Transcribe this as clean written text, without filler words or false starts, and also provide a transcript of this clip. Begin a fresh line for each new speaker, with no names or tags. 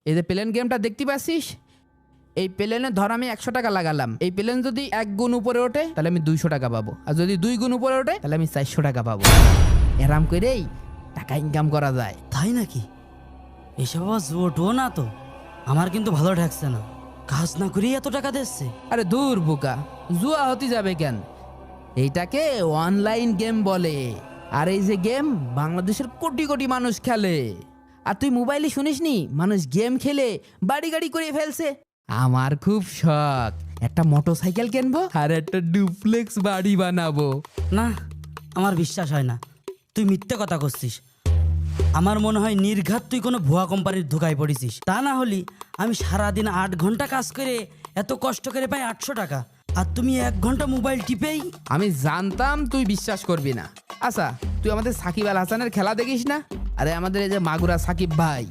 এই যে প্লেন গেমটা দেখতে পাচ্ছিস, এই প্লেনে ধর আমি 100 টাকা লাগালাম, এই প্লেন যদি 1 গুণ উপরে ওঠে তাহলে আমি 200 টাকা পাবো, আর যদি 2 গুণ উপরে ওঠে তাহলে আমি 400 টাকা পাবো। এরাম করেই টাকা ইনকাম করা যায়।
তাই নাকি? এসব আবার জোটও না তো, আমার কিন্তু ভালো ঠেকছে না। কাজ না করেই এত টাকা দিচ্ছে।
আরে দূর বোকা, জুয়া হতে যাবে কেন? এইটাকে অনলাইন গেম বলে। আর এই যে গেম বাংলাদেশের কোটি কোটি মানুষ খেলে। আর তুই মোবাইলে শুনিসনি মানুষ গেম খেলে বাড়ি গাড়ি করে ফেলছে? আমার খুব শখ, একটা মোটরসাইকেল কিনবো আর একটা ডুপ্লেক্স বাড়ি বানাবো।
না, আমার বিশ্বাস হয় না, তুই মিথ্যে কথা করছিস। আমার মনে হয় নির্ঘাত তুই কোনো ভুয়া কোম্পানির ধোকায় পড়েছিস। তা না হলে আমি সারাদিন 8 ঘন্টা কাজ করে এত কষ্ট করে পাই 800 টাকা, আর তুমি 1 ঘন্টা মোবাইল টিপেই।
আমি জানতাম তুই বিশ্বাস করবি না। আচ্ছা, তুই আমাদের সাকিব আল হাসানের খেলা দেখিস না? আরে আমাদের এই যে মাগুরা সাকিব ভাই,